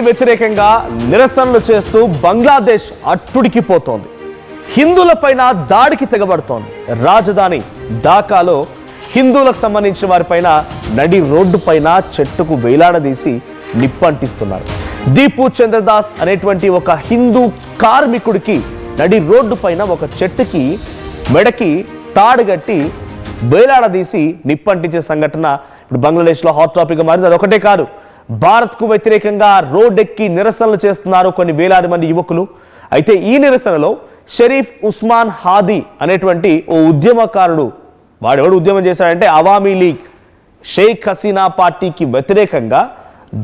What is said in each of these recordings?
వ్యతిరేకంగా నిరసనలు చేస్తూ బంగ్లాదేశ్ అట్టుడికిపోతోంది. హిందువులపైన దాడికి తెగబడుతోంది. రాజధాని ఢాకాలో హిందువులకు సంబంధించిన వారిపైన నడి రోడ్డు పైన చెట్టుకు వేలాడదీసి నిప్పంటిస్తున్నారు. దీపు చంద్రదాస్ అనేటువంటి ఒక హిందూ కార్మికుడికి నడి రోడ్డు పైన ఒక చెట్టుకి మెడకి తాడుగట్టి వేలాడదీసి నిప్పంటించే సంఘటన ఇప్పుడు బంగ్లాదేశ్లో హాట్ టాపిక్గా మారింది. అదొకటే కాదు, భారత్కు వ్యతిరేకంగా రోడ్డెక్కి నిరసనలు చేస్తున్నారు కొన్ని వేలాది మంది యువకులు. అయితే ఈ నిరసనలో షరీఫ్ ఉస్మాన్ హాదీ అనేటువంటి ఓ ఉద్యమకారుడు, వాడెవడు ఉద్యమం చేశాడంటే అవామీ లీగ్ షేక్ హసీనా పార్టీకి వ్యతిరేకంగా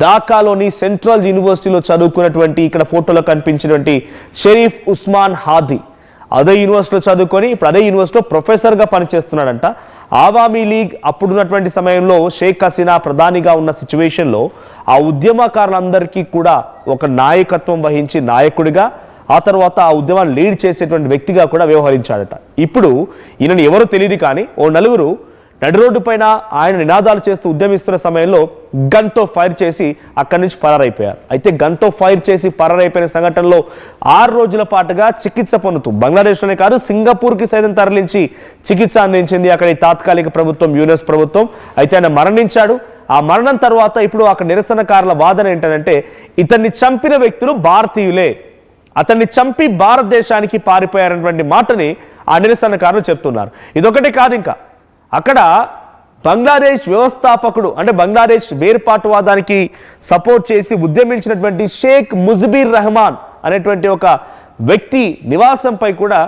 ఢాకాలోని సెంట్రల్ యూనివర్సిటీలో చదువుకున్నటువంటి, ఇక్కడ ఫోటోలో కనిపించినటువంటి షరీఫ్ ఉస్మాన్ హాదీ అదే యూనివర్సిటీలో చదువుకొని ఇప్పుడు అదే యూనివర్సిటీలో ప్రొఫెసర్గా పనిచేస్తున్నాడంట. అవామీ లీగ్ అప్పుడున్నటువంటి సమయంలో షేక్ హసీనా ప్రధానిగా ఉన్న సిచ్యువేషన్లో ఆ ఉద్యమకారులందరికీ కూడా ఒక నాయకత్వం వహించి నాయకుడిగా, ఆ తర్వాత ఆ ఉద్యమాన్ని లీడ్ చేసేటువంటి వ్యక్తిగా కూడా వ్యవహరించాడట. ఇప్పుడు ఈయనని ఎవరో తెలియదు, కానీ ఓ నలుగురు నడి రోడ్డు పైన ఆయన నినాదాలు చేస్తూ ఉద్యమిస్తున్న సమయంలో గన్తో ఫైర్ చేసి అక్కడి నుంచి పరారైపోయారు. అయితే గన్తో ఫైర్ చేసి పరారైపోయిన సంఘటనలో 6 రోజుల పాటుగా చికిత్స పొందుతూ బంగ్లాదేశ్లోనే కాదు సింగపూర్కి సైతం తరలించి చికిత్స అందించింది అక్కడి తాత్కాలిక ప్రభుత్వం, యుఎస్ ప్రభుత్వం. అయితే ఆయన మరణించాడు. ఆ మరణం తర్వాత ఇప్పుడు అక్కడ నిరసనకారుల వాదన ఏంటంటే ఇతన్ని చంపిన వ్యక్తులు భారతీయులే, అతన్ని చంపి భారతదేశానికి పారిపోయారన్నటువంటి మాటని ఆ నిరసనకారులు చెప్తున్నారు. ఇదొకటే కాదు, ఇంకా అక్కడ బంగ్లాదేశ్ వ్యవస్థాపకుడు అంటే బంగ్లాదేశ్ వేర్పాటువాదానికి సపోర్ట్ చేసి ఉద్యమించినటువంటి షేక్ ముజిబుర్ రెహమాన్ అనేటువంటి ఒక వ్యక్తి నివాసంపై కూడా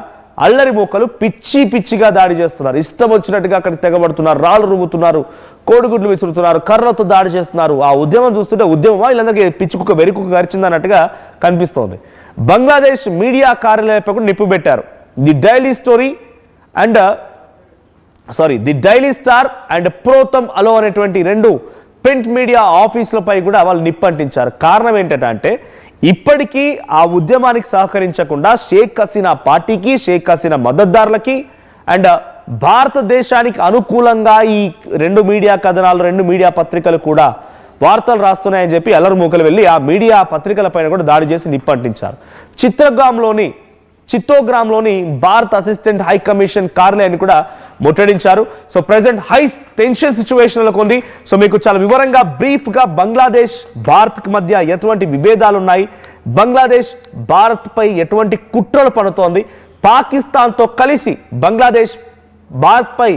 అల్లరి మూకలు పిచ్చిగా దాడి చేస్తున్నారు. ఇష్టం వచ్చినట్టుగా అక్కడ తెగబడుతున్నారు, రాళ్ళు రువ్వుతున్నారు, కోడిగుడ్లు విసురుతున్నారు, కర్రతో దాడి చేస్తున్నారు. ఆ ఉద్యమం చూస్తుంటే ఉద్యమమా వీళ్ళందరికీ పిచ్చుకుక్క వెరుకుక్క గరిచిందన్నట్టుగా కనిపిస్తోంది. బంగ్లాదేశ్ మీడియా కార్యాలయంపై కూడా నిప్పు పెట్టారు. ది డైలీ స్టార్ అండ్ ప్రోతమ్ అలో అనేటువంటి 2 ప్రింట్ మీడియా ఆఫీసులపై కూడా వాళ్ళు నిప్పంటించారు. కారణం ఏంటంటే ఇప్పటికీ ఆ ఉద్యమానికి సహకరించకుండా షేక్ హసీనా పార్టీకి, షేక్ హసీనా మద్దతుదారులకి అండ్ భారతదేశానికి అనుకూలంగా ఈ 2 మీడియా కథనాలు, 2 మీడియా పత్రికలు కూడా వార్తలు రాస్తున్నాయని చెప్పి అల్లరి మూకలు వెళ్ళి ఆ మీడియా పత్రికల పైన కూడా దాడి చేసి నిప్పంటించారు. చిత్తోగ్రామ్లోని భారత అసిస్టెంట్ హై కమిషన్ కార్యాలయాన్ని కూడా ముట్టడించారు. సో ప్రెసెంట్ హై టెన్షన్ సిచ్యువేషన్లో ఉంది. సో మీకు చాలా వివరంగా బ్రీఫ్గా బంగ్లాదేశ్ భారత్కి మధ్య ఎటువంటి విభేదాలు ఉన్నాయి, బంగ్లాదేశ్ భారత్పై ఎటువంటి కుట్రలు పడుతోంది, పాకిస్తాన్తో కలిసి బంగ్లాదేశ్ భారత్పై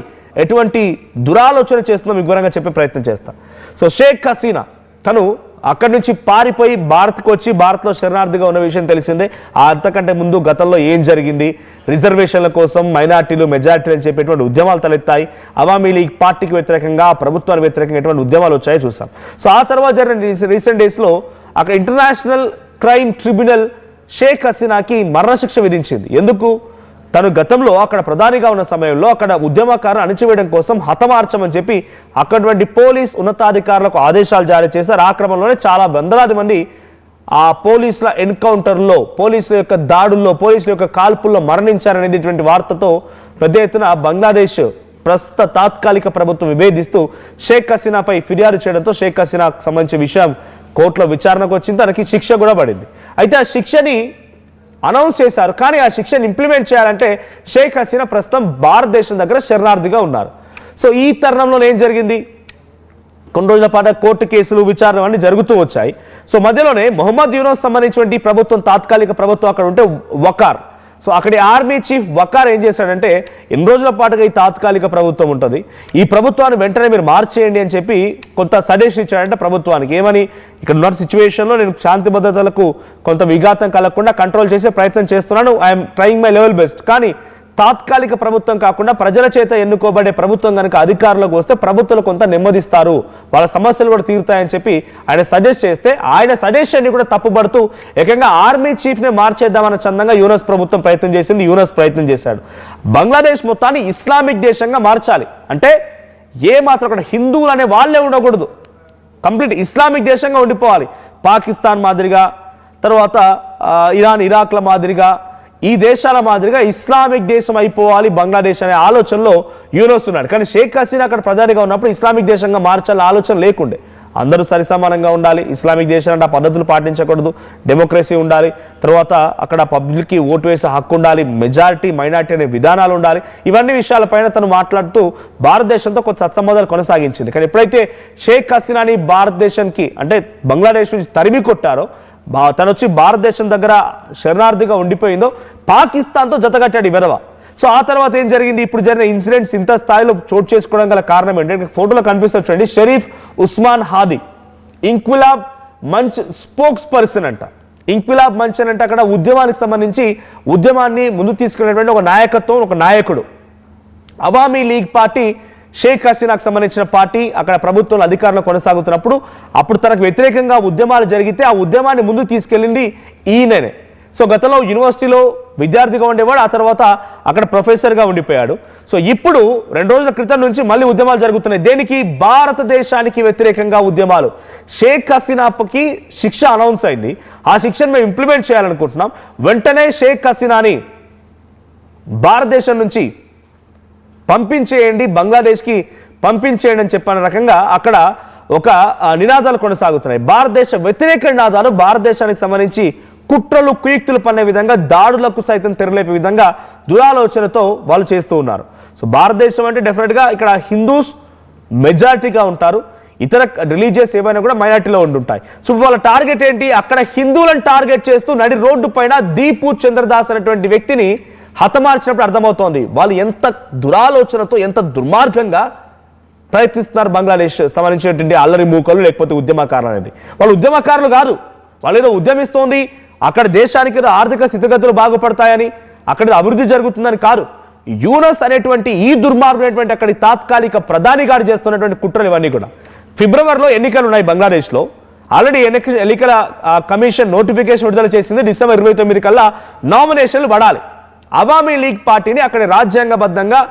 ఎటువంటి దురాలోచన చేస్తుందో మీకు వివరంగా చెప్పే ప్రయత్నం చేస్తాను. సో షేక్ హసీనా తను అక్కడి నుంచి పారిపోయి భారత్కు వచ్చి భారత్లో శరణార్థిగా ఉన్న విషయం తెలిసిందే. అంతకంటే ముందు గతంలో ఏం జరిగింది, రిజర్వేషన్ల కోసం మైనార్టీలు మెజార్టీలు అని చెప్పేటువంటి ఉద్యమాలు తలెత్తాయి. అవామీ లీగ్ పార్టీకి వ్యతిరేకంగా, ప్రభుత్వానికి వ్యతిరేకంగా ఎటువంటి ఉద్యమాలు వచ్చాయో చూసాం. సో ఆ తర్వాత జరిగిన రీసెంట్ డేస్లో అక్కడ ఇంటర్నేషనల్ క్రైమ్ ట్రిబ్యునల్ షేక్ హసీనాకి మరణశిక్ష విధించింది. ఎందుకు? తను గతంలో అక్కడ ప్రధానిగా ఉన్న సమయంలో అక్కడ ఉద్యమకారులను అణిచివేయడం కోసం హతమార్చమని చెప్పి అక్కడటువంటి పోలీస్ ఉన్నతాధికారులకు ఆదేశాలు జారీ చేశారు. ఆ క్రమంలోనే చాలా వందలాది మంది ఆ పోలీసుల ఎన్కౌంటర్లో, పోలీసుల యొక్క దాడుల్లో, పోలీసుల యొక్క కాల్పుల్లో మరణించారనేటువంటి వార్తతో పెద్ద ఎత్తున బంగ్లాదేశ్ ప్రస్తుత తాత్కాలిక ప్రభుత్వం విభేదిస్తూ షేక్ హసీనాపై ఫిర్యాదు చేయడంతో షేక్ హసీనాకు సంబంధించిన విషయం కోర్టులో విచారణకు వచ్చింది. తనకి శిక్ష కూడా పడింది. అయితే ఆ శిక్షని అనౌన్స్ చేశారు, కానీ ఆ శిక్షను ఇంప్లిమెంట్ చేయాలంటే షేక్ హసీనా ప్రస్తుతం భారతదేశం దగ్గర శరణార్థిగా ఉన్నారు. సో ఈ తరుణంలో ఏం జరిగింది? కొన్ని రోజుల పాటు కోర్టు కేసులు, విచారణ అన్ని జరుగుతూ వచ్చాయి. సో మధ్యలోనే మొహమ్మద్ యూనస్ సంబంధించినటువంటి ప్రభుత్వం, తాత్కాలిక ప్రభుత్వం అక్కడ ఉంటే వకార్, సో అక్కడి ఆర్మీ చీఫ్ వకార్ ఏం చేశాడంటే ఎన్ని రోజుల పాటుగా ఈ తాత్కాలిక ప్రభుత్వం ఉంటుంది, ఈ ప్రభుత్వాన్ని వెంటనే మీరు మార్చేయండి అని చెప్పి కొంత సజెషన్ ఇచ్చాడంటే ప్రభుత్వానికి. ఏమని? ఇక్కడ ఉన్న సిచ్యువేషన్లో నేను శాంతి భద్రతలకు కొంత విఘాతం కలగకుండా కంట్రోల్ చేసే ప్రయత్నం చేస్తున్నాను, I'm trying my level best. కానీ తాత్కాలిక ప్రభుత్వం కాకుండా ప్రజల చేత ఎన్నుకోబడే ప్రభుత్వం కనుక అధికారులకు వస్తే ప్రభుత్వాలు కొంత నెమ్మదిస్తారు, వాళ్ళ సమస్యలు కూడా తీరుతాయని చెప్పి ఆయన సజెస్ట్ చేస్తే ఆయన సజెషన్ని కూడా తప్పుపడుతూ ఏకంగా ఆర్మీ చీఫ్నే మార్చేద్దామన్న చందంగా యూనస్ ప్రభుత్వం ప్రయత్నం చేసింది. యూనస్ ప్రయత్నం చేశాడు. బంగ్లాదేశ్ మొత్తాన్ని ఇస్లామిక్ దేశంగా మార్చాలి అంటే ఏ మాత్రం అక్కడ హిందువులు అనే వాళ్ళే ఉండకూడదు, కంప్లీట్ ఇస్లామిక్ దేశంగా ఉండిపోవాలి. పాకిస్తాన్ మాదిరిగా, తర్వాత ఇరాన్, ఇరాక్ల మాదిరిగా, ఈ దేశాల మాదిరిగా ఇస్లామిక్ దేశం అయిపోవాలి బంగ్లాదేశ్ అనే ఆలోచనలో యూనస్ ఉన్నాడు. కానీ షేక్ హసీనా అక్కడ ప్రధానిగా ఉన్నప్పుడు ఇస్లామిక్ దేశంగా మార్చాలనే ఆలోచన లేకుండే. అందరూ సరిసమానంగా ఉండాలి, ఇస్లామిక్ దేశాలంటే ఆ పద్ధతులు పాటించకూడదు, డెమోక్రసీ ఉండాలి, తర్వాత అక్కడ పబ్లిక్కి ఓటు వేసే హక్కు ఉండాలి, మెజారిటీ మైనారిటీ అనే విధానాలు ఉండాలి. ఇవన్నీ విషయాలపైన తను మాట్లాడుతూ భారతదేశంతో కొంత సత్సంబంధాలు కొనసాగించింది. కానీ ఎప్పుడైతే షేక్ హసీనాని భారతదేశానికి అంటే బంగ్లాదేశ్ నుంచి తరిమి కొట్టారో, తను వచ్చి భారతదేశం దగ్గర శరణార్థిగా ఉండిపోయిందో, పాకిస్తాన్తో జతగట్టాడు ఈ విధవ. సో ఆ తర్వాత ఏం జరిగింది, ఇప్పుడు జరిగిన ఇన్సిడెంట్స్ ఇంత స్థాయిలో చోటు చేసుకోవడం గల కారణం ఏంటంటే ఫోటోలో కనిపిస్తుంది షరీఫ్ ఉస్మాన్ హాదీ ఇంక్విలాబ్ మంచ్ స్పోక్స్ పర్సన్ అంట. ఇంక్విలాబ్ మంచ్ అంటే అక్కడ ఉద్యమానికి సంబంధించి ఉద్యమాన్ని ముందు తీసుకునేటువంటి ఒక నాయకత్వం, ఒక నాయకుడు. అవామీ లీగ్ పార్టీ షేక్ హసీనాకు సంబంధించిన పార్టీ అక్కడ ప్రభుత్వంలో అధికారంలో కొనసాగుతున్నప్పుడు అప్పుడు తనకు వ్యతిరేకంగా ఉద్యమాలు జరిగితే ఆ ఉద్యమాన్ని ముందు తీసుకెళ్ళింది ఈయననే. సో గతంలో యూనివర్సిటీలో విద్యార్థిగా ఉండేవాడు, ఆ తర్వాత అక్కడ ప్రొఫెసర్గా ఉండిపోయాడు. సో ఇప్పుడు 2 రోజుల క్రితం నుంచి మళ్ళీ ఉద్యమాలు జరుగుతున్నాయి. దేనికి? భారతదేశానికి వ్యతిరేకంగా ఉద్యమాలు. షేక్ హసీనాకి శిక్ష అనౌన్స్ అయింది, ఆ శిక్షను మేము ఇంప్లిమెంట్ చేయాలనుకుంటున్నాం. వెంటనే షేక్ హసీనాని భారతదేశం నుంచి పంపించేయండి, బంగ్లాదేశ్కి పంపించేయండి అని చెప్పిన రకంగా అక్కడ ఒక నినాదాలు కొనసాగుతున్నాయి. భారతదేశ వ్యతిరేక నినాదాలు, భారతదేశానికి సంబంధించి కుట్రలు కుయుక్తులు పన్నే విధంగా, దాడులకు సైతం తెరలేపే విధంగా దురాలోచనతో వాళ్ళు చేస్తూ ఉన్నారు. సో భారతదేశం అంటే డెఫినెట్గా ఇక్కడ హిందూస్ మెజారిటీగా ఉంటారు, ఇతర రిలీజియస్ ఏవైనా కూడా మైనార్టీలో ఉంటుంటాయి. సో వాళ్ళ టార్గెట్ ఏంటి? అక్కడ హిందువులను టార్గెట్ చేస్తూ నడి రోడ్డు పైన దీపు చంద్రదాస్ అనేటువంటి వ్యక్తిని హతమార్చినప్పుడు అర్థమవుతోంది వాళ్ళు ఎంత దురాలోచనతో, ఎంత దుర్మార్గంగా ప్రయత్నిస్తున్నారు బంగ్లాదేశ్ సంబంధించినటువంటి అల్లరి మూకలు లేకపోతే ఉద్యమకారులు అనేది. వాళ్ళు ఉద్యమకారులు కాదు, వాళ్ళు ఏదో ఉద్యమిస్తోంది అక్కడ దేశానికి ఏదో ఆర్థిక స్థితిగతులు బాగుపడతాయని, అక్కడ అభివృద్ధి జరుగుతుందని కాదు. యూనస్ అనేటువంటి ఈ దుర్మార్గమైనటువంటి అక్కడి తాత్కాలిక ప్రధాని గారు చేస్తున్నటువంటి కుట్రలు ఇవన్నీ కూడా. ఫిబ్రవరిలో ఎన్నికలు ఉన్నాయి బంగ్లాదేశ్లో. ఆల్రెడీ ఎన్నికల కమిషన్ నోటిఫికేషన్ విడుదల చేసింది. డిసెంబర్ 29 కల్లా నామినేషన్లు పడాలి. అవామీ లీగ్ పార్టీని అక్కడ రాజ్యాంగబద్ధంగా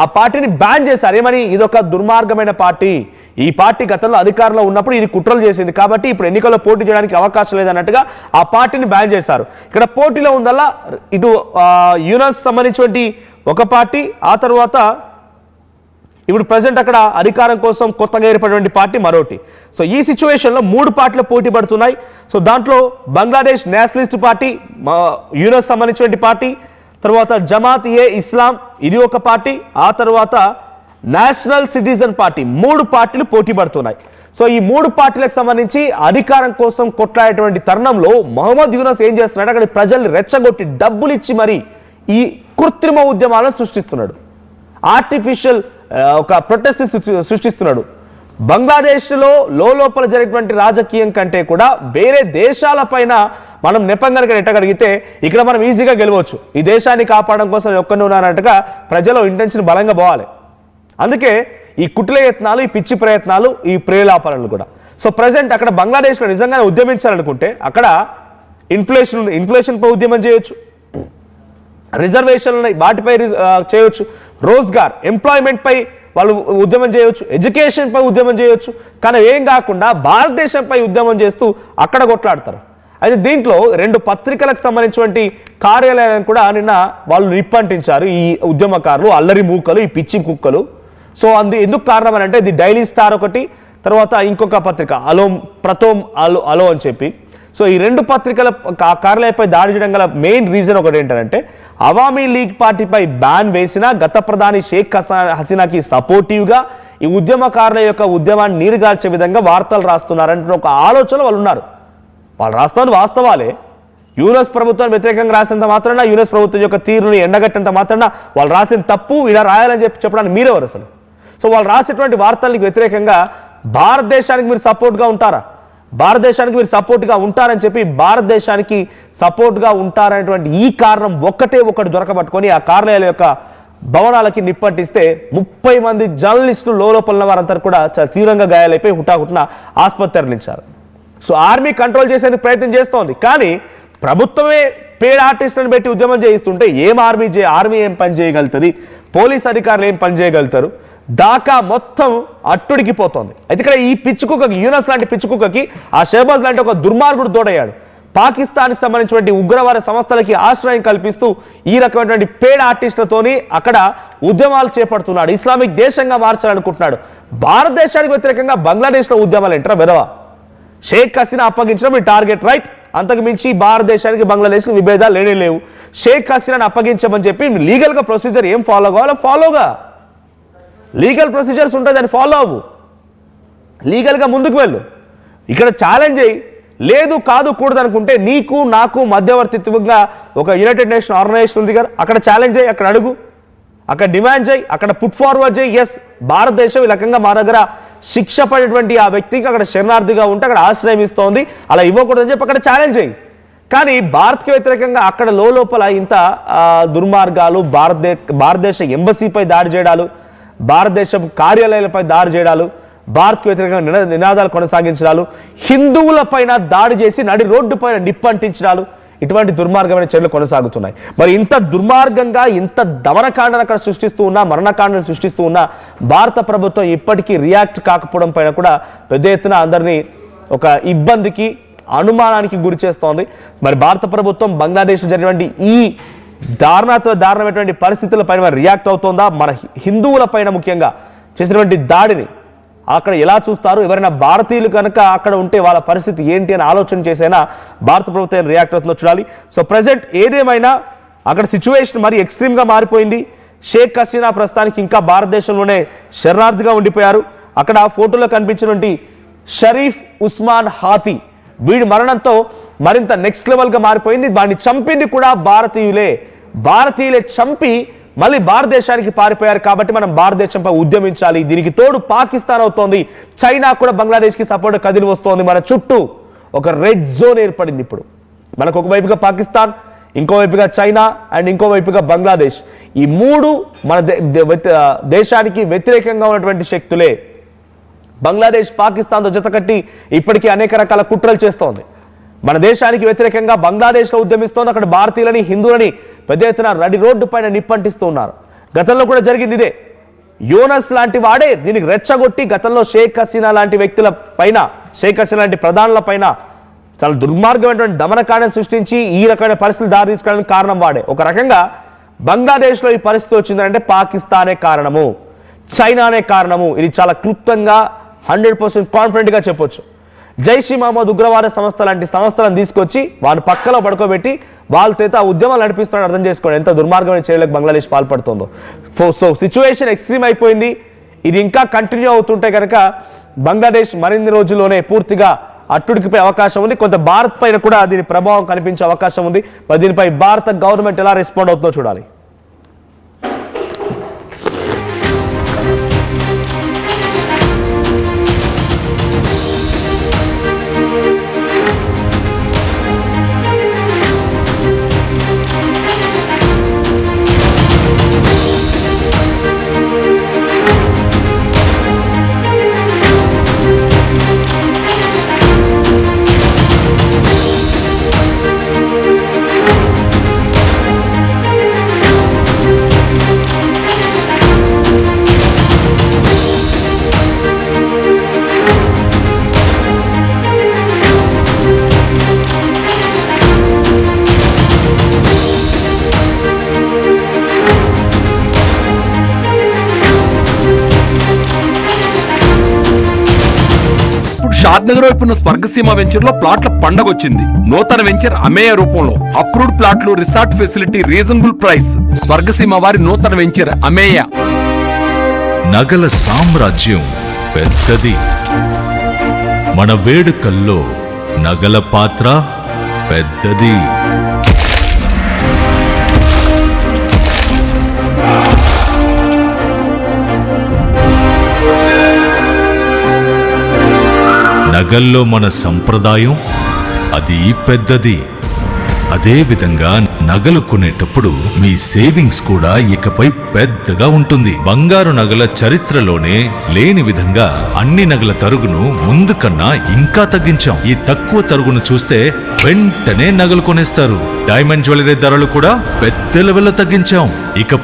ఆ పార్టీని బ్యాన్ చేశారు. ఏమని? ఇదొక దుర్మార్గమైన పార్టీ, ఈ పార్టీ గతంలో అధికారంలో ఉన్నప్పుడు ఇది కుట్రలు చేసింది కాబట్టి ఇప్పుడు ఎన్నికల్లో పోటీ చేయడానికి అవకాశం లేదన్నట్టుగా ఆ పార్టీని బ్యాన్ చేశారు. ఇక్కడ పోటీలో ఉందల్లా ఇటు యూనస్ సంబంధించినటువంటి ఒక పార్టీ, ఆ తర్వాత ఇప్పుడు ప్రజెంట్ అక్కడ అధికారం కోసం కొత్తగా ఏర్పడినటువంటి పార్టీ మరోటి. సో ఈ సిచ్యువేషన్లో 3 పార్టీలు పోటీ పడుతున్నాయి. సో దాంట్లో బంగ్లాదేశ్ నేషనలిస్ట్ పార్టీ, యూనస్ సంబంధించినటువంటి పార్టీ, తర్వాత జమాత్ ఏ ఇస్లాం ఇది ఒక పార్టీ, ఆ తర్వాత నేషనల్ సిటిజన్ పార్టీ, 3 పార్టీలు పోటీ పడుతున్నాయి. సో ఈ 3 పార్టీలకు సంబంధించి అధికారం కోసం కొట్లాడేటువంటి తరుణంలో మహమ్మద్ యూనస్ ఏం చేస్తున్నాడు? అక్కడ ప్రజల్ని రెచ్చగొట్టి డబ్బులు ఇచ్చి మరి ఈ కృత్రిమ ఉద్యమాలను సృష్టిస్తున్నాడు, ఆర్టిఫిషియల్ ఒక ప్రొటెస్ట్ సృష్టిస్తున్నాడు. బంగ్లాదేశ్లో లోపల జరిగినటువంటి రాజకీయం కంటే కూడా వేరే దేశాలపైన మనం నెపంగా నెట్టగలిగితే ఇక్కడ మనం ఈజీగా గెలవచ్చు. ఈ దేశాన్ని కాపాడడం కోసం ఒక్కనే ఉన్నారన్నట్టుగా ప్రజల ఇంటెన్షన్ బలంగా పోవాలి. అందుకే ఈ కుట్ల యత్నాలు, ఈ పిచ్చి ప్రయత్నాలు, ఈ ప్రేలాపనలు కూడా. సో ప్రజెంట్ అక్కడ బంగ్లాదేశ్లో నిజంగానే ఉద్యమించాలనుకుంటే అక్కడ ఇన్ఫ్లేషన్పై ఉద్యమం చేయొచ్చు, రిజర్వేషన్లు వాటిపై చేయొచ్చు, రోజ్గార్ ఎంప్లాయ్మెంట్ పై వాళ్ళు ఉద్యమం చేయొచ్చు, ఎడ్యుకేషన్ పై ఉద్యమం చేయొచ్చు. కానీ ఏం కాకుండా భారతదేశంపై ఉద్యమం చేస్తూ అక్కడ కొట్లాడతారు. అయితే దీంట్లో 2 పత్రికలకు సంబంధించినటువంటి కార్యాలయాలను కూడా నిన్న వాళ్ళు నిప్పంటించారు ఈ ఉద్యమకారులు, అల్లరి మూకలు, ఈ పిచ్చి కుక్కలు. సో ఎందుకు కారణం అని అంటే ఇది డైలీ స్టార్ ఒకటి, తర్వాత ఇంకొక పత్రిక ప్రథోమ్ అలో అని చెప్పి. సో ఈ 2 పత్రికల కార్యాలయంపై దాడి చేయడం గల మెయిన్ రీజన్ ఒకటి ఏంటంటే అవామీ లీగ్ పార్టీపై బ్యాన్ వేసిన గత ప్రధాని షేక్ హసీనాకి సపోర్టివ్గా ఈ ఉద్యమకారుల యొక్క ఉద్యమాన్ని నీరుగార్చే విధంగా వార్తలు రాస్తున్నారంటే ఒక ఆలోచన వాళ్ళు ఉన్నారు. వాళ్ళు రాస్తున్నది వాస్తవాలే. యూనస్ ప్రభుత్వాన్ని వ్యతిరేకంగా రాసినంత మాత్రాన, యూనస్ ప్రభుత్వం యొక్క తీరుని ఎండగట్టినంత మాత్రాన వాళ్ళు రాసిన తప్పు ఇలా రాయాలని చెప్పడానికి మీరెవరు అసలు? సో వాళ్ళు రాసేటువంటి వార్తలకు వ్యతిరేకంగా భారతదేశానికి మీరు సపోర్ట్గా ఉంటారా? భారతదేశానికి మీరు సపోర్ట్గా ఉంటారని చెప్పి భారతదేశానికి సపోర్ట్గా ఉంటారనేటువంటి ఈ కారణం ఒకటి దొరకబట్టుకొని ఆ కార్యాలయాల యొక్క భవనాలకి నిప్పంటిస్తే 30 మంది జర్నలిస్టులు లోపల వారంతా కూడా చాలా తీవ్రంగా గాయాలైపోయి హుటాహుటిన ఆసుపత్రి తరలించారు. సో ఆర్మీ కంట్రోల్ చేసేందుకు ప్రయత్నం చేస్తోంది, కానీ ప్రభుత్వమే పేడ్ ఆర్టిస్టులను పెట్టి ఉద్యమం చేయిస్తుంటే ఆర్మీ ఏం పని చేయగలుగుతుంది? పోలీస్ అధికారులు ఏం పని చేయగలుగుతారు? దాకా మొత్తం అట్టుడికిపోతోంది. అయితే ఇక్కడ ఈ పిచ్చుకుక్కకి, యూనస్ లాంటి పిచ్చుకుక్కకి ఆ షహబాజ్ లాంటి ఒక దుర్మార్గుడు తోడయ్యాడు. పాకిస్తాన్కి సంబంధించినటువంటి ఉగ్రవాద సంస్థలకి ఆశ్రయం కల్పిస్తూ ఈ రకమైనటువంటి పేడ్ ఆర్టిస్టులతోని అక్కడ ఉద్యమాలు చేపడుతున్నాడు. ఇస్లామిక్ దేశంగా మార్చాలనుకుంటున్నాడు. భారతదేశానికి వ్యతిరేకంగా బంగ్లాదేశ్లో ఉద్యమాలు ఏంటారా వెదవా? షేక్ హసీనా అప్పగించడం మీ టార్గెట్, రైట్? అంతకు మించి భారతదేశానికి బంగ్లాదేశ్కి విభేదాలు లేనే లేవు. షేక్ హసీనాని అప్పగించమని చెప్పి లీగల్గా ప్రొసీజర్ ఏం ఫాలో కావాలో ఫాలోగా, లీగల్ ప్రొసీజర్స్ ఉంటాయి, దాన్ని ఫాలో అవ్వు, లీగల్గా ముందుకు వెళ్ళు. ఇక్కడ ఛాలెంజ్ అయ్యి లేదు కాదు కూడదు అనుకుంటే నీకు నాకు మధ్యవర్తిత్వంగా ఒక యునైటెడ్ నేషన్ ఆర్గనైజేషన్ ఉంది కదా, అక్కడ ఛాలెంజ్ అయ్యి, అక్కడ అడుగు, అక్కడ డిమాండ్ చేయి, అక్కడ పుట్ ఫార్వర్డ్ చేయి. ఎస్, భారతదేశం ఈ రకంగా మా దగ్గర శిక్ష పడేటువంటి ఆ వ్యక్తికి అక్కడ శరణార్థిగా ఉంటే అక్కడ ఆశ్రయం ఇస్తోంది, అలా ఇవ్వకూడదని చెప్పి అక్కడ ఛాలెంజ్ చేయి. కానీ భారత్కి వ్యతిరేకంగా అక్కడ లోపల ఇంత దుర్మార్గాలు, భారతదేశ ఎంబసీపై దాడి చేయడాలు, భారతదేశం కార్యాలయాలపై దాడి చేయడాలు, భారత్కు వ్యతిరేకంగా నినాదాలు కొనసాగించడాలు, హిందువులపైన దాడి చేసి నడి రోడ్డు పైన నిప్పంటించడాలు, ఇటువంటి దుర్మార్గమైన చర్యలు కొనసాగుతున్నాయి. మరి ఇంత దుర్మార్గంగా ఇంత దమనకాండను అక్కడ సృష్టిస్తూ ఉన్నా, మరణకాండను సృష్టిస్తూ ఉన్నా భారత ప్రభుత్వం ఇప్పటికీ రియాక్ట్ కాకపోవడం పైన కూడా పెద్ద ఎత్తున అందరినీ ఒక ఇబ్బందికి, అనుమానానికి గురి చేస్తోంది. మరి భారత ప్రభుత్వం బంగ్లాదేశ్లో జరిగినటువంటి ఈ దారుణమైనటువంటి పరిస్థితులపైన రియాక్ట్ అవుతోందా? మన హిందువుల పైన ముఖ్యంగా చేసినటువంటి దాడిని అక్కడ ఎలా చూస్తారు? ఎవరైనా భారతీయులు కనుక అక్కడ ఉంటే వాళ్ళ పరిస్థితి ఏంటి అని ఆలోచన చేసైనా భారత ప్రభుత్వం రియాక్ట్ అవుతుందో చూడాలి. సో ప్రజెంట్ ఏదేమైనా అక్కడ సిచ్యువేషన్ మరి ఎక్స్ట్రీమ్గా మారిపోయింది. షేక్ హసీనా ప్రస్తుతానికి ఇంకా భారతదేశంలోనే శరణార్థిగా ఉండిపోయారు. అక్కడ ఫోటోలో కనిపించినటువంటి షరీఫ్ ఉస్మాన్ హాతి, వీడి మరణంతో మరింత నెక్స్ట్ లెవెల్గా మారిపోయింది. వాడిని చంపింది కూడా భారతీయులే చంపి మళ్ళీ భారతదేశానికి పారిపోయారు. కాబట్టి మనం భారతదేశంపై ఉద్యమించాలి. దీనికి తోడు పాకిస్తాన్ అవుతోంది, చైనా కూడా బంగ్లాదేశ్కి సపోర్ట్ కదిలి వస్తోంది. మన చుట్టూ ఒక రెడ్ జోన్ ఏర్పడింది. ఇప్పుడు మనకు ఒకవైపుగా పాకిస్తాన్, ఇంకోవైపుగా చైనా అండ్ ఇంకోవైపుగా బంగ్లాదేశ్. ఈ మూడు మన దేశానికి వ్యతిరేకంగా ఉన్నటువంటి శక్తులే. బంగ్లాదేశ్ పాకిస్తాన్తో జతకట్టి ఇప్పటికీ అనేక రకాల కుట్రలు చేస్తోంది. మన దేశానికి వ్యతిరేకంగా బంగ్లాదేశ్లో ఉద్యమిస్తోంది. అక్కడ భారతీయులని, హిందువులని పెద్ద ఎత్తున నడి రోడ్డు పైన నిప్పంటిస్తూ ఉన్నారు. గతంలో కూడా జరిగింది ఇదే. యోనస్ లాంటి వాడే దీనికి రెచ్చగొట్టి గతంలో షేక్ హసీనా లాంటి వ్యక్తుల పైన, షేక్ హసీనా లాంటి ప్రధానుల పైన చాలా దుర్మార్గమైనటువంటి దమనకాండను సృష్టించి ఈ రకమైన పరిస్థితులు దారి తీసుకోవడానికి కారణం వాడే. ఒక రకంగా బంగ్లాదేశ్లో ఈ పరిస్థితి వచ్చిందంటే పాకిస్తానే కారణము, చైనానే కారణము. ఇది చాలా క్లుప్తంగా 100% కాన్ఫిడెంట్గా చెప్పొచ్చు. జైష్ ఈ మహమ్మద్ ఉగ్రవాద సంస్థ లాంటి సంస్థలను తీసుకొచ్చి వాడు పక్కలో పడుకోబెట్టి వాళ్ళతో ఆ ఉద్యమాలు నడిపిస్తున్నాడు. అర్థం చేసుకోండి ఎంత దుర్మార్గమైన చర్యలకు బంగ్లాదేశ్ పాల్పడుతుందో. సో సిచ్యువేషన్ ఎక్స్ట్రీమ్ అయిపోయింది. ఇది ఇంకా కంటిన్యూ అవుతుంటే కనుక బంగ్లాదేశ్ మరిన్ని రోజుల్లోనే పూర్తిగా అట్టుడికిపోయే అవకాశం ఉంది. కొంత భారత్ పైన కూడా దీని ప్రభావం కనిపించే అవకాశం ఉంది. మరి దీనిపై భారత గవర్నమెంట్ ఎలా రెస్పాండ్ అవుతుందో చూడాలి. షాద్నగర్ వైపు ఉన్న స్వర్గసీమ వెంచర్ లో ప్లాట్ల పండగ వచ్చింది. నూతన వెంచర్ అమేయ రూపంలో అప్రూవ్డ్ ప్లాట్లు, resort facility, reasonable price. Swargaseema వారి నూతన వెంచర్ అమేయ. నగల సామ్రాజ్యం పెద్దది. మన వేడుకల్లో నగల పాత్ర పెద్దది. నగల్లో మన సంప్రదాయం అది పెద్దది. అదే విధంగా నగలు కొనేటప్పుడు మీ సేవింగ్స్ కూడా ఇకపై పెద్దగా ఉంటుంది. బంగారు నగల చరిత్రలోనే లేని విధంగా అన్ని నగల తరుగును ముందు కన్నా ఇంకా తగ్గించాం. ఈ తక్కువ తరుగును చూస్తే వెంటనే నగలు కొనేస్తారు. డైమండ్ జ్యువెలరీ ధరలు కూడా పెద్ద లెవెల్లో తగ్గించాం. ఇక